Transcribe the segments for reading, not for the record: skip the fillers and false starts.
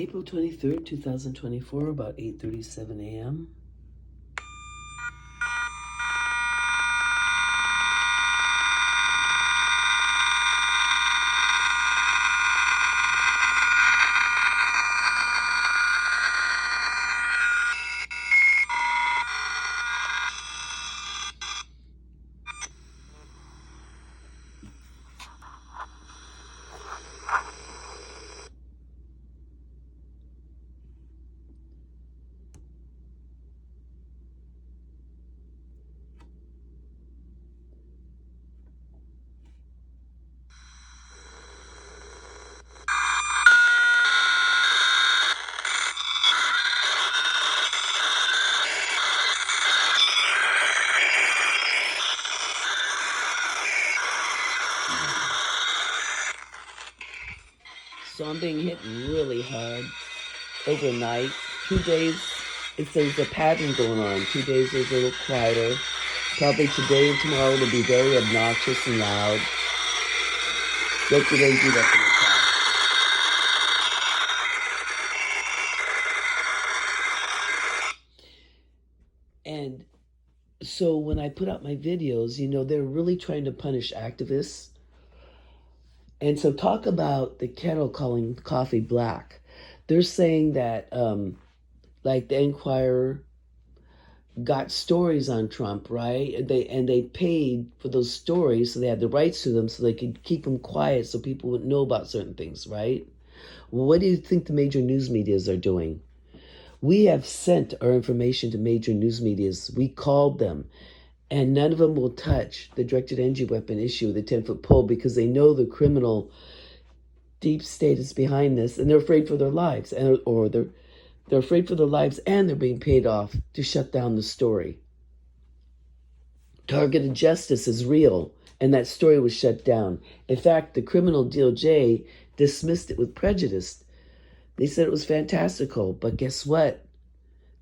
April 23rd, 2024, about 8:37 a.m. So I'm being hit really hard overnight. 2 days, there's a pattern going on. 2 days is a little quieter. Probably today and tomorrow will be very obnoxious and loud. Don't get angry up in the top. And so when I put out my videos, they're really trying to punish activists. And so talk about the Kettle calling coffee black. They're saying that, like the Enquirer got stories on Trump, right? And they paid for those stories, so they had the rights to them, so they could keep them quiet, so people wouldn't know about certain things, right? Well, what do you think the major news medias are doing? We have sent our information to major news medias. We called them. And none of them will touch the directed energy weapon issue, the 10-foot pole, because they know the criminal deep state is behind this, and they're afraid for their lives, or they're afraid for their lives, and they're being paid off to shut down the story. Targeted justice is real, and that story was shut down. In fact, the criminal DOJ dismissed it with prejudice. They said it was fantastical, but guess what?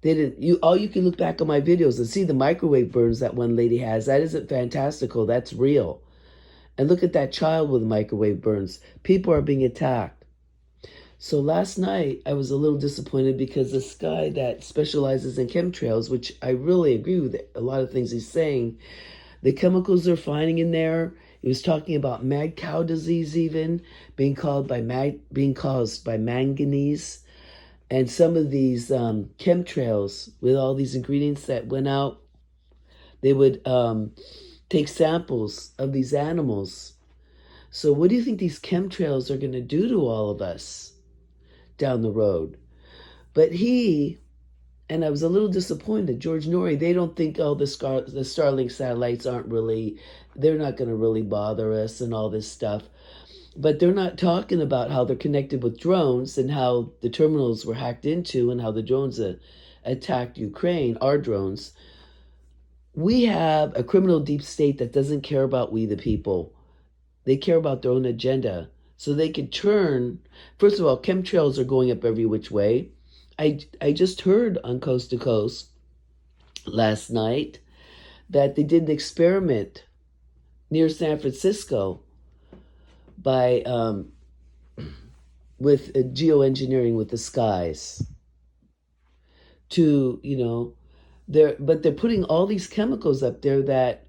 They didn't. All you can look back on my videos and see the microwave burns that one lady has. That isn't fantastical. That's real. And look at that child with microwave burns. People are being attacked. So last night I was a little disappointed because this guy that specializes in chemtrails, which I really agree with a lot of things he's saying, the chemicals they're finding in there. He was talking about mad cow disease even being caused by manganese. And some of these chemtrails with all these ingredients that went out, they would take samples of these animals. So what do you think these chemtrails are going to do to all of us down the road? But and I was a little disappointed, George Norrie, they don't think, the Starlink satellites they're not going to really bother us and all this stuff. But they're not talking about how they're connected with drones and how the terminals were hacked into and how the drones attacked Ukraine, our drones. We have a criminal deep state that doesn't care about we the people. They care about their own agenda. So they could turn, first of all, chemtrails are going up every which way. I just heard on Coast to Coast last night that they did an experiment near San Francisco by with geoengineering with the skies to they're putting all these chemicals up there that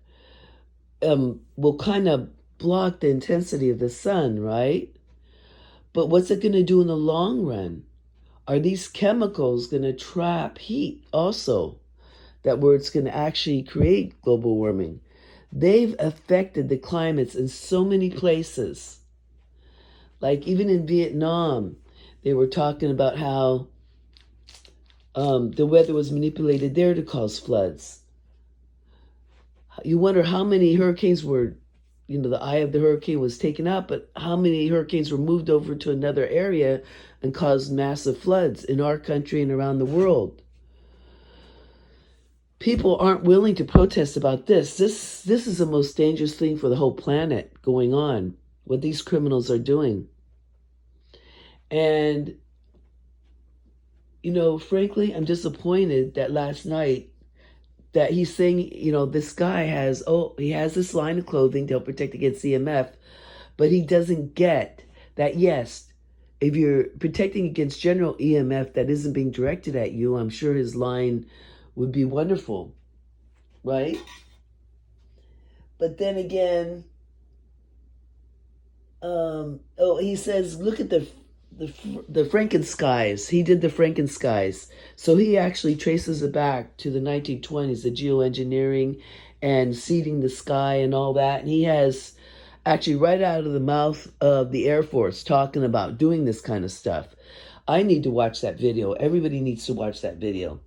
will kind of block the intensity of the sun, right? But what's it going to do in the long run? Are these chemicals going to trap heat also, where it's going to actually create global warming? They've affected the climates in so many places. Like even in Vietnam, they were talking about how the weather was manipulated there to cause floods. You wonder how many hurricanes were, the eye of the hurricane was taken out, but how many hurricanes were moved over to another area and caused massive floods in our country and around the world. People aren't willing to protest about this. This is the most dangerous thing for the whole planet going on, what these criminals are doing. And, frankly, I'm disappointed that last night that he's saying, this guy he has this line of clothing to help protect against EMF, but he doesn't get that, yes, if you're protecting against general EMF that isn't being directed at you, I'm sure his line would be wonderful, right? But then again, he says, look at the Frankenskies. He did the Frankenskies. So he actually traces it back to the 1920s, the geoengineering and seeding the sky and all that. And he has actually right out of the mouth of the Air Force talking about doing this kind of stuff. I need to watch that video. Everybody needs to watch that video.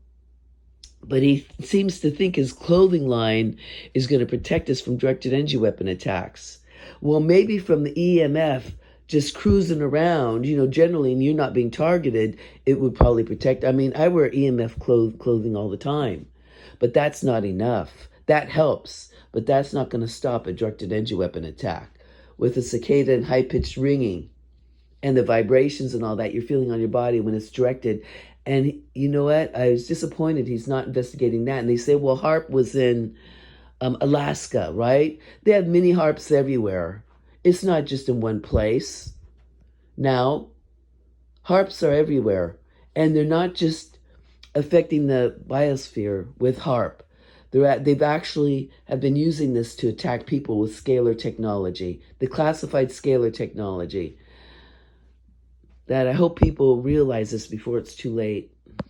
But he seems to think his clothing line is going to protect us from directed energy weapon attacks. Well, maybe from the EMF, just cruising around, generally, and you're not being targeted, it would probably protect. I mean, I wear EMF clothing all the time, but that's not enough. That helps, but that's not going to stop a directed energy weapon attack. With the cicada and high-pitched ringing and the vibrations and all that you're feeling on your body when it's directed. And you know what? I was disappointed he's not investigating that. And they say, well, HARP was in Alaska, right? They have mini HARPs everywhere. It's not just in one place. Now, HARPs are everywhere. And they're not just affecting the biosphere with HARP. They've actually have been using this to attack people with scalar technology, the classified scalar technology. That I hope people realize this before it's too late.